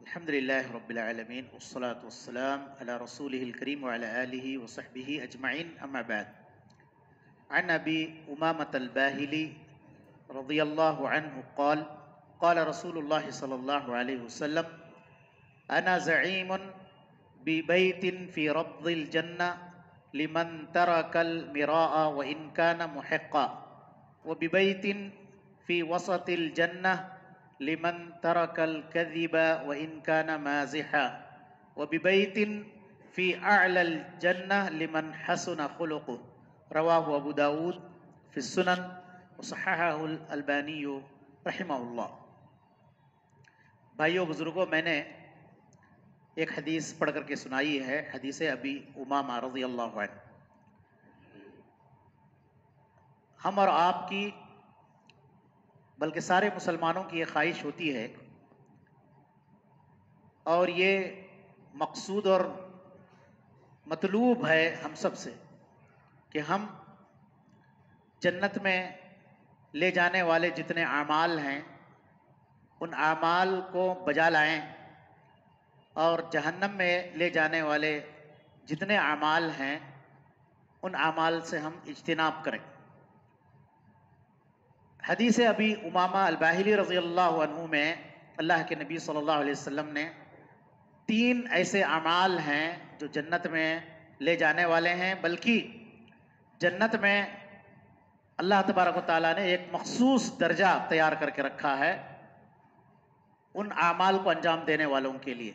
الحمد لله رب العالمين والصلاة والسلام على رسوله الكريم وعلى آله وصحبه أجمعين أما بعد. عن أبي أمامة الباهلي رضي الله عنه قال قال رسول الله صلى الله عليه وسلم أنا زعيم ببيت في ربض الجنة لمن ترك المراء وإن كان محقا، وببيت في وسط الجنة لمن ترك الكذب وإن كان مازحا، وببيت في أعلى الجنة لمن حسن خلقه. رواه أبو داود في السنن وصححه الألباني رحمہ اللہ. بھائیو بزرگوں، میں نے ایک حدیث پڑھ کر کے سنائی ہے، حدیث ابی امامہ رضی اللہ عنہ. ہم اور آپ کی بلکہ سارے مسلمانوں کی یہ خواہش ہوتی ہے اور یہ مقصود اور مطلوب ہے ہم سب سے کہ ہم جنت میں لے جانے والے جتنے اعمال ہیں ان اعمال کو بجا لائیں، اور جہنم میں لے جانے والے جتنے اعمال ہیں ان اعمال سے ہم اجتناب کریں. حدیث ابی امامہ الباہلی رضی اللہ عنہ میں اللہ کے نبی صلی اللہ علیہ وسلم نے 3 ایسے اعمال ہیں جو جنت میں لے جانے والے ہیں، بلکہ جنت میں اللہ تبارک و تعالیٰ نے ایک مخصوص درجہ تیار کر کے رکھا ہے ان اعمال کو انجام دینے والوں کے لیے.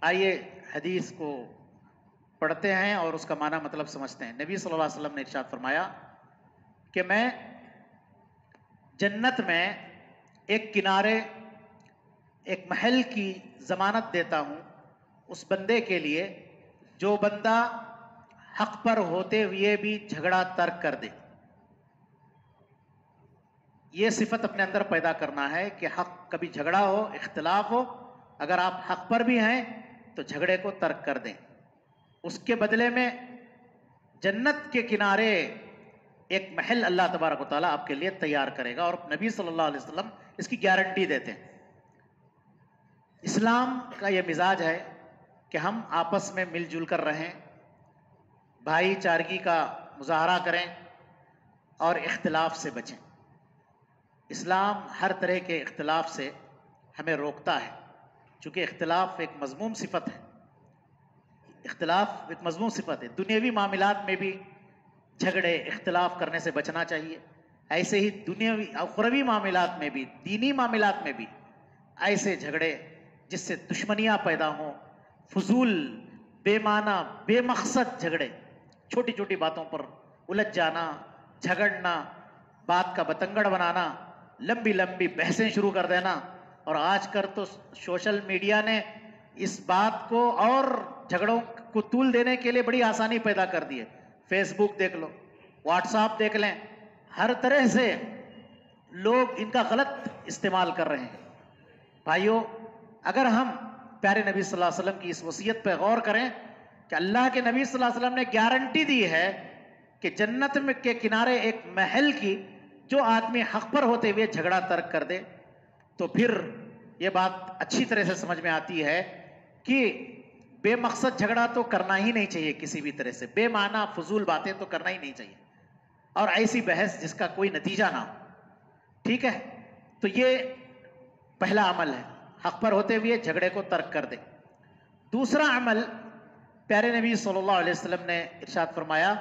آئیے حدیث کو پڑھتے ہیں اور اس کا معنی مطلب سمجھتے ہیں. نبی صلی اللہ علیہ وسلم نے ارشاد فرمایا کہ میں جنت میں ایک کنارے ایک محل کی ضمانت دیتا ہوں اس بندے کے لیے جو بندہ حق پر ہوتے ہوئے بھی جھگڑا ترک کر دے. یہ صفت اپنے اندر پیدا کرنا ہے کہ حق کبھی جھگڑا ہو، اختلاف ہو، اگر آپ حق پر بھی ہیں تو جھگڑے کو ترک کر دیں. اس کے بدلے میں جنت کے کنارے ایک محل اللہ تبارک و تعالیٰ آپ کے لیے تیار کرے گا، اور نبی صلی اللہ علیہ وسلم اس کی گارنٹی دیتے ہیں. اسلام کا یہ مزاج ہے کہ ہم آپس میں مل جل کر رہیں، بھائی چارگی کا مظاہرہ کریں اور اختلاف سے بچیں. اسلام ہر طرح کے اختلاف سے ہمیں روکتا ہے، چونکہ اختلاف ایک مذموم صفت ہے. اختلاف ایک مذموم صفت ہے. دنیاوی معاملات میں بھی جھگڑے اختلاف کرنے سے بچنا چاہیے، ایسے ہی دنیاوی اخروی معاملات میں بھی، دینی معاملات میں بھی ایسے جھگڑے جس سے دشمنیاں پیدا ہوں، فضول بے معنی بے مقصد جھگڑے، چھوٹی چھوٹی باتوں پر الجھ جانا، جھگڑنا، بات کا بتنگڑ بنانا، لمبی لمبی بحثیں شروع کر دینا. اور آج کل تو سوشل میڈیا نے اس بات کو اور جھگڑوں کو طول دینے کے لیے بڑی آسانی پیدا کر دی ہے. فیس بک دیکھ لو، واٹس ایپ دیکھ لیں، ہر طرح سے لوگ ان کا غلط استعمال کر رہے ہیں. بھائیو، اگر ہم پیارے نبی صلی اللہ علیہ وسلم کی اس وصیت پہ غور کریں کہ اللہ کے نبی صلی اللہ علیہ وسلم نے گارنٹی دی ہے کہ جنت میں کے کنارے ایک محل کی جو آدمی حق پر ہوتے ہوئے جھگڑا ترک کر دے، تو پھر یہ بات اچھی طرح سے سمجھ میں آتی ہے کہ بے مقصد جھگڑا تو کرنا ہی نہیں چاہیے. کسی بھی طرح سے بے معنی فضول باتیں تو کرنا ہی نہیں چاہیے، اور ایسی بحث جس کا کوئی نتیجہ نہ ہو. ٹھیک ہے؟ تو یہ پہلا عمل ہے، حق پر ہوتے ہوئے جھگڑے کو ترک کر دے. دوسرا عمل پیارے نبی صلی اللہ علیہ وسلم نے ارشاد فرمایا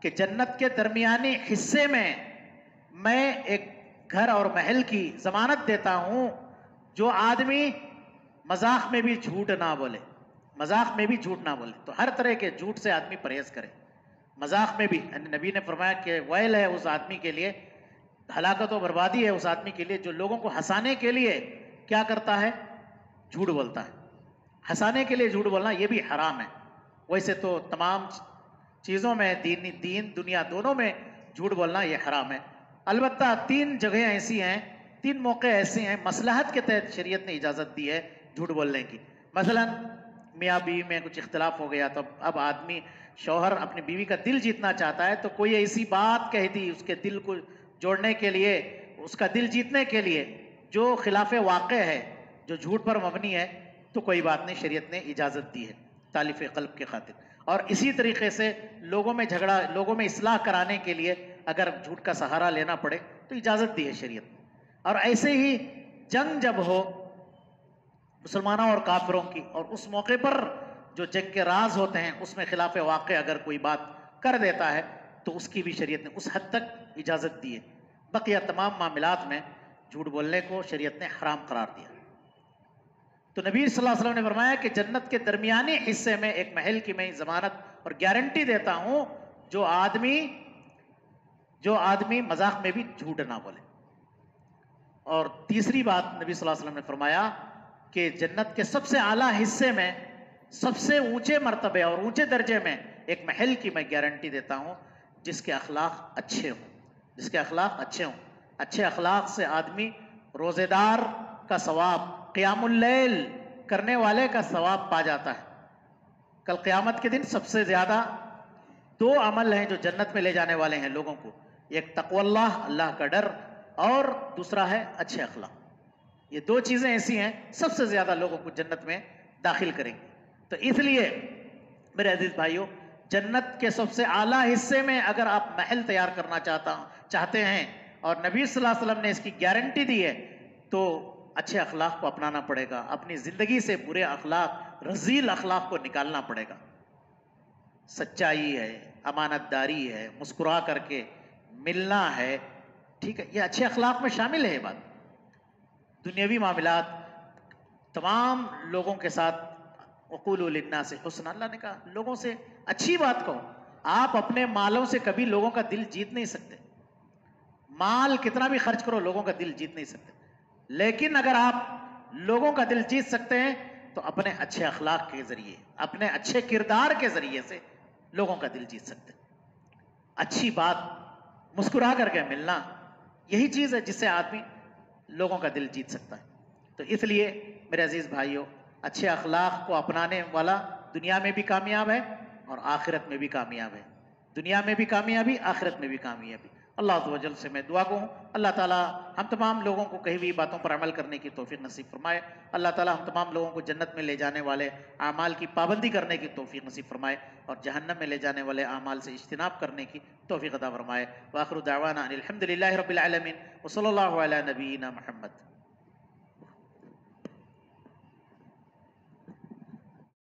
کہ جنت کے درمیانی حصے میں میں ایک گھر اور محل کی ضمانت دیتا ہوں جو آدمی مذاق میں بھی جھوٹ نہ بولے. مذاق میں بھی جھوٹ نہ بولے، تو ہر طرح کے جھوٹ سے آدمی پرہیز کرے. مذاق میں بھی نبی نے فرمایا کہ ویل ہے اس آدمی کے لیے، ہلاکت و بربادی ہے اس آدمی کے لیے جو لوگوں کو ہنسانے کے لیے کیا کرتا ہے؟ جھوٹ بولتا ہے. ہنسانے کے لیے جھوٹ بولنا یہ بھی حرام ہے. ویسے تو تمام چیزوں میں دین دنیا دونوں میں جھوٹ بولنا یہ حرام ہے. البتہ 3 جگہیں ایسی ہیں، 3 موقع ایسے ہیں مصلحت کے تحت شریعت نے اجازت دی ہے جھوٹ بولنے کی. مثلا میاں بیوی میں کچھ اختلاف ہو گیا، تو اب آدمی شوہر اپنی بیوی کا دل جیتنا چاہتا ہے، تو کوئی ایسی بات کہہ دی اس کے دل کو جوڑنے کے لیے، اس کا دل جیتنے کے لیے جو خلاف واقع ہے، جو جھوٹ پر مبنی ہے، تو کوئی بات نہیں، شریعت نے اجازت دی ہے تالیف قلب کے خاطر. اور اسی طریقے سے لوگوں میں جھگڑا، لوگوں میں اصلاح کرانے کے لیے اگر جھوٹ کا سہارا لینا پڑے تو اجازت دی ہے شریعت نے. اور ایسے ہی جنگ جب ہو مسلمانوں اور کافروں کی، اور اس موقع پر جو جنگ کے راز ہوتے ہیں اس میں خلاف واقع اگر کوئی بات کر دیتا ہے تو اس کی بھی شریعت نے اس حد تک اجازت دی ہے. بقیہ تمام معاملات میں جھوٹ بولنے کو شریعت نے حرام قرار دیا. تو نبی صلی اللہ علیہ وسلم نے فرمایا کہ جنت کے درمیانی حصے میں ایک محل کی میں ضمانت اور گارنٹی دیتا ہوں، جو آدمی مذاق میں بھی جھوٹ نہ بولے. اور تیسری بات نبی صلی اللہ علیہ وسلم نے فرمایا کہ جنت کے سب سے اعلیٰ حصے میں، سب سے اونچے مرتبے اور اونچے درجے میں ایک محل کی میں گارنٹی دیتا ہوں جس کے اخلاق اچھے ہوں. جس کے اخلاق اچھے ہوں. اچھے اخلاق سے آدمی روزے دار کا ثواب، قیام اللیل کرنے والے کا ثواب پا جاتا ہے. کل قیامت کے دن سب سے زیادہ 2 عمل ہیں جو جنت میں لے جانے والے ہیں لوگوں کو. ایک تقوی اللہ، اللہ کا ڈر، اور دوسرا ہے اچھے اخلاق. یہ 2 چیزیں ایسی ہیں سب سے زیادہ لوگوں کو جنت میں داخل کریں گے. تو اس لیے میرے عزیز بھائیوں، جنت کے سب سے اعلیٰ حصے میں اگر آپ محل تیار کرنا چاہتے ہیں اور نبی صلی اللہ علیہ وسلم نے اس کی گارنٹی دی ہے تو اچھے اخلاق کو اپنانا پڑے گا. اپنی زندگی سے برے اخلاق، رذیل اخلاق کو نکالنا پڑے گا. سچائی ہے، امانت داری ہے، مسکرا کر کے ملنا ہے، ٹھیک ہے، یہ اچھے اخلاق میں شامل ہے. یہ بات دنیاوی معاملات تمام لوگوں کے ساتھ وقولوا للناس حسنا، اللہ نے کہا لوگوں سے اچھی بات کہو. آپ اپنے مالوں سے کبھی لوگوں کا دل جیت نہیں سکتے. مال کتنا بھی خرچ کرو لوگوں کا دل جیت نہیں سکتے. لیکن اگر آپ لوگوں کا دل جیت سکتے ہیں تو اپنے اچھے اخلاق کے ذریعے، اپنے اچھے کردار کے ذریعے سے لوگوں کا دل جیت سکتے ہیں. اچھی بات، مسکرا کر کے ملنا، یہی چیز ہے جس سے آدمی لوگوں کا دل جیت سکتا ہے. تو اس لیے میرے عزیز بھائیوں، اچھے اخلاق کو اپنانے والا دنیا میں بھی کامیاب ہے اور آخرت میں بھی کامیاب ہے. دنیا میں بھی کامیابی، آخرت میں بھی کامیابی. اللہ عز و جل سے میں دعا ہوں اللہ تعالیٰ ہم تمام لوگوں کو کہی ہوئی باتوں پر عمل کرنے کی توفیق نصیب فرمائے. اللہ تعالیٰ ہم تمام لوگوں کو جنت میں لے جانے والے اعمال کی پابندی کرنے کی توفیق نصیب فرمائے اور جہنم میں لے جانے والے اعمال سے اجتناب کرنے کی توفیق عطا فرمائے. وآخر دعوانا ان الحمد للہ رب العالمین وصلی اللہ علی نبینا محمد.